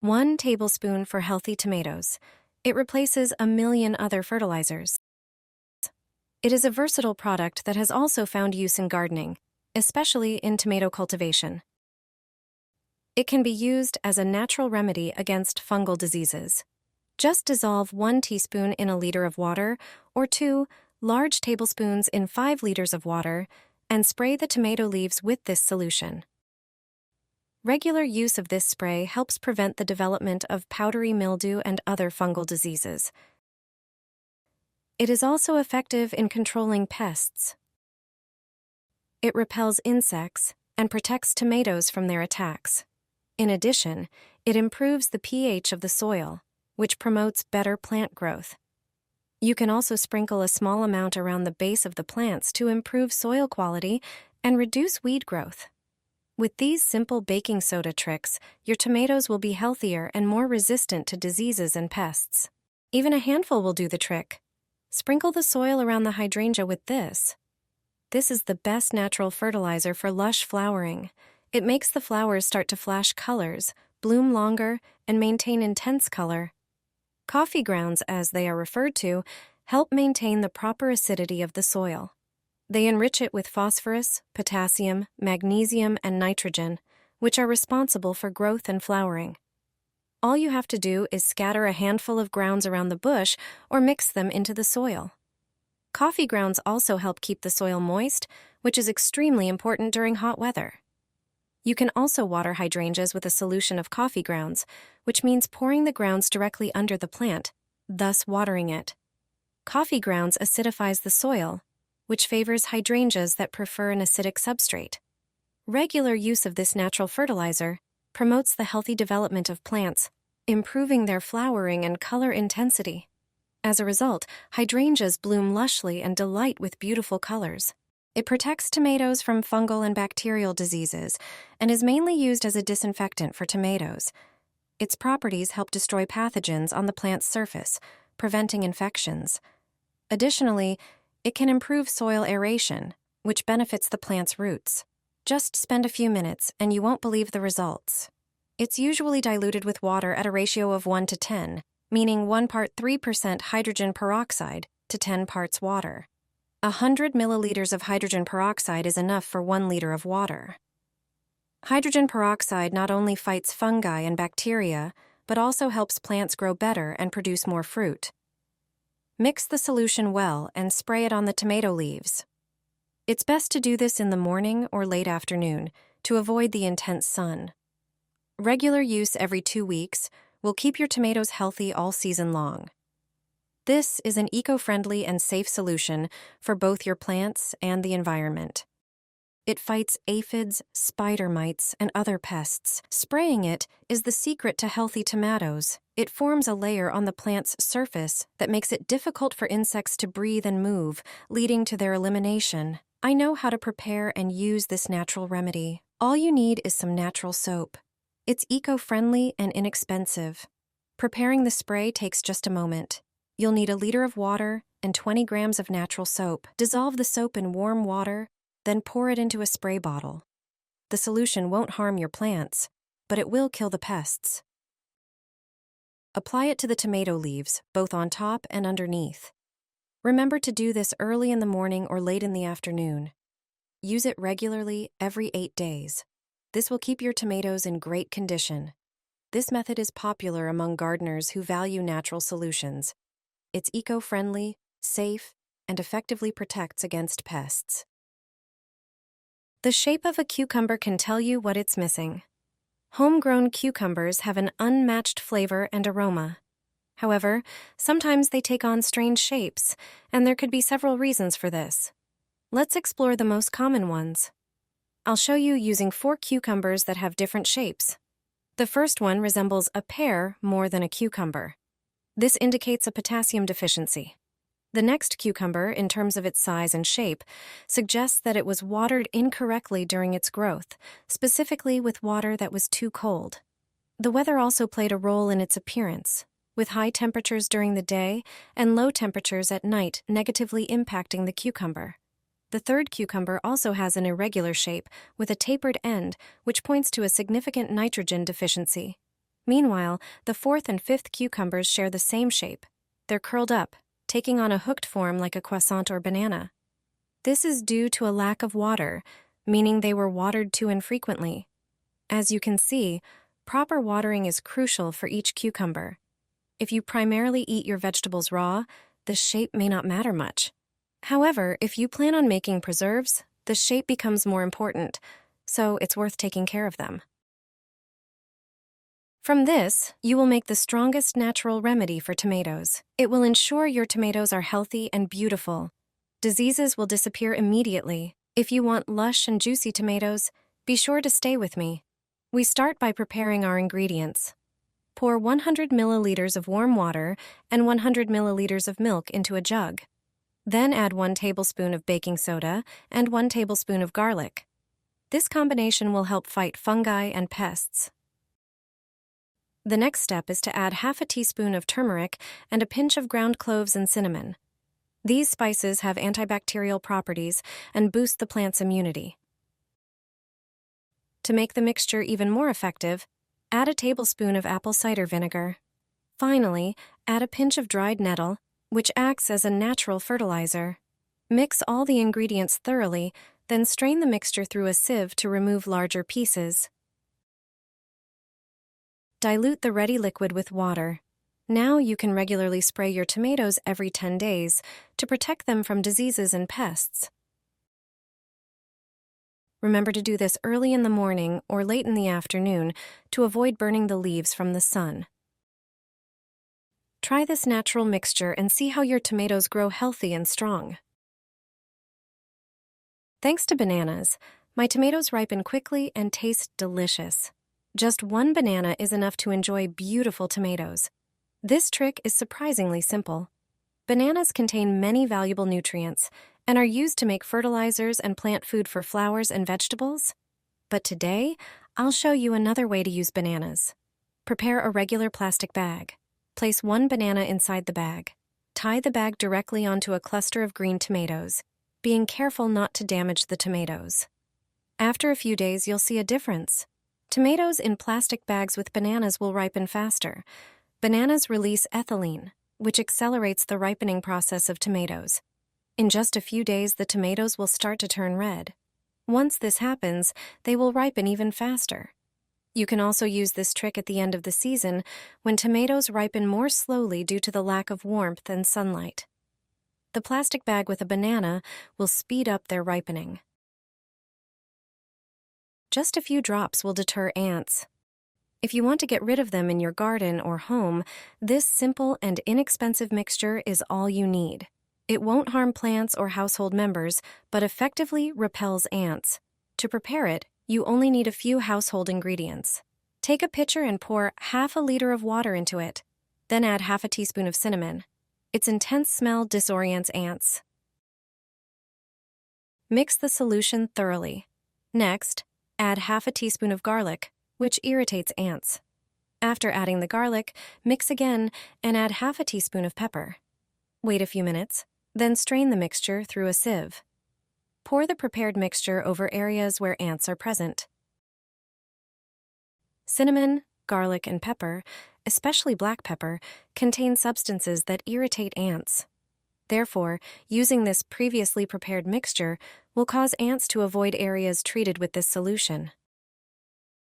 1 tablespoon for healthy tomatoes. It replaces a million other fertilizers. It is a versatile product that has also found use in gardening, especially in tomato cultivation. It can be used as a natural remedy against fungal diseases. Just dissolve 1 teaspoon in a liter of water or 2 large tablespoons in 5 liters of water and spray the tomato leaves with this solution. Regular use of this spray helps prevent the development of powdery mildew and other fungal diseases. It is also effective in controlling pests. It repels insects and protects tomatoes from their attacks. In addition, it improves the pH of the soil, which promotes better plant growth. You can also sprinkle a small amount around the base of the plants to improve soil quality and reduce weed growth. With these simple baking soda tricks, your tomatoes will be healthier and more resistant to diseases and pests. Even a handful will do the trick. Sprinkle the soil around the hydrangea with this. This is the best natural fertilizer for lush flowering. It makes the flowers start to flash colors, bloom longer, and maintain intense color. Coffee grounds, as they are referred to, help maintain the proper acidity of the soil. They enrich it with phosphorus, potassium, magnesium, and nitrogen, which are responsible for growth and flowering. All you have to do is scatter a handful of grounds around the bush or mix them into the soil. Coffee grounds also help keep the soil moist, which is extremely important during hot weather. You can also water hydrangeas with a solution of coffee grounds, which means pouring the grounds directly under the plant, thus watering it. Coffee grounds acidifies the soil, which favors hydrangeas that prefer an acidic substrate. Regular use of this natural fertilizer promotes the healthy development of plants, improving their flowering and color intensity. As a result, hydrangeas bloom lushly and delight with beautiful colors. It protects tomatoes from fungal and bacterial diseases and is mainly used as a disinfectant for tomatoes. Its properties help destroy pathogens on the plant's surface, preventing infections. Additionally, it can improve soil aeration, which benefits the plant's roots. Just spend a few minutes and you won't believe the results. It's usually diluted with water at a ratio of 1 to 10, meaning 1 part 3% hydrogen peroxide to 10 parts water. 100 milliliters of hydrogen peroxide is enough for 1 liter of water. Hydrogen peroxide not only fights fungi and bacteria, but also helps plants grow better and produce more fruit. Mix the solution well and spray it on the tomato leaves. It's best to do this in the morning or late afternoon to avoid the intense sun. Regular use every 2 weeks will keep your tomatoes healthy all season long. This is an eco-friendly and safe solution for both your plants and the environment. It fights aphids, spider mites, and other pests. Spraying it is the secret to healthy tomatoes. It forms a layer on the plant's surface that makes it difficult for insects to breathe and move, leading to their elimination. I know how to prepare and use this natural remedy. All you need is some natural soap. It's eco-friendly and inexpensive. Preparing the spray takes just a moment. You'll need a liter of water and 20 grams of natural soap. Dissolve the soap in warm water, then pour it into a spray bottle. The solution won't harm your plants, but it will kill the pests. Apply it to the tomato leaves, both on top and underneath. Remember to do this early in the morning or late in the afternoon. Use it regularly every 8 days. This will keep your tomatoes in great condition. This method is popular among gardeners who value natural solutions. It's eco-friendly, safe, and effectively protects against pests. The shape of a cucumber can tell you what it's missing. Homegrown cucumbers have an unmatched flavor and aroma. However, sometimes they take on strange shapes, and there could be several reasons for this. Let's explore the most common ones. I'll show you using 4 cucumbers that have different shapes. The first one resembles a pear more than a cucumber. This indicates a potassium deficiency. The next cucumber, in terms of its size and shape, suggests that it was watered incorrectly during its growth, specifically with water that was too cold. The weather also played a role in its appearance, with high temperatures during the day and low temperatures at night negatively impacting the cucumber. The third cucumber also has an irregular shape with a tapered end, which points to a significant nitrogen deficiency. Meanwhile, the fourth and fifth cucumbers share the same shape. They're curled up, taking on a hooked form like a croissant or banana. This is due to a lack of water, meaning they were watered too infrequently. As you can see, proper watering is crucial for each cucumber. If you primarily eat your vegetables raw, the shape may not matter much. However, if you plan on making preserves, the shape becomes more important, so it's worth taking care of them. From this, you will make the strongest natural remedy for tomatoes. It will ensure your tomatoes are healthy and beautiful. Diseases will disappear immediately. If you want lush and juicy tomatoes, be sure to stay with me. We start by preparing our ingredients. Pour 100 milliliters of warm water and 100 milliliters of milk into a jug. Then add 1 tablespoon of baking soda and 1 tablespoon of garlic. This combination will help fight fungi and pests. The next step is to add half a teaspoon of turmeric and a pinch of ground cloves and cinnamon. These spices have antibacterial properties and boost the plant's immunity. To make the mixture even more effective, add a tablespoon of apple cider vinegar. Finally, add a pinch of dried nettle, which acts as a natural fertilizer. Mix all the ingredients thoroughly, then strain the mixture through a sieve to remove larger pieces. Dilute the ready liquid with water. Now you can regularly spray your tomatoes every 10 days to protect them from diseases and pests. Remember to do this early in the morning or late in the afternoon to avoid burning the leaves from the sun. Try this natural mixture and see how your tomatoes grow healthy and strong. Thanks to bananas, my tomatoes ripen quickly and taste delicious. Just 1 banana is enough to enjoy beautiful tomatoes. This trick is surprisingly simple. Bananas contain many valuable nutrients and are used to make fertilizers and plant food for flowers and vegetables. But today, I'll show you another way to use bananas. Prepare a regular plastic bag. Place 1 banana inside the bag. Tie the bag directly onto a cluster of green tomatoes, being careful not to damage the tomatoes. After a few days, you'll see a difference. Tomatoes in plastic bags with bananas will ripen faster. Bananas release ethylene, which accelerates the ripening process of tomatoes. In just a few days, the tomatoes will start to turn red. Once this happens, they will ripen even faster. You can also use this trick at the end of the season when tomatoes ripen more slowly due to the lack of warmth and sunlight. The plastic bag with a banana will speed up their ripening. Just a few drops will deter ants. If you want to get rid of them in your garden or home, this simple and inexpensive mixture is all you need. It won't harm plants or household members, but effectively repels ants. To prepare it, you only need a few household ingredients. Take a pitcher and pour half a liter of water into it. Then add half a teaspoon of cinnamon. Its intense smell disorients ants. Mix the solution thoroughly. Next, add half a teaspoon of garlic, which irritates ants. After adding the garlic, mix again and add half a teaspoon of pepper. Wait a few minutes, then strain the mixture through a sieve. Pour the prepared mixture over areas where ants are present. Cinnamon, garlic, and pepper, especially black pepper, contain substances that irritate ants. Therefore, using this previously prepared mixture will cause ants to avoid areas treated with this solution.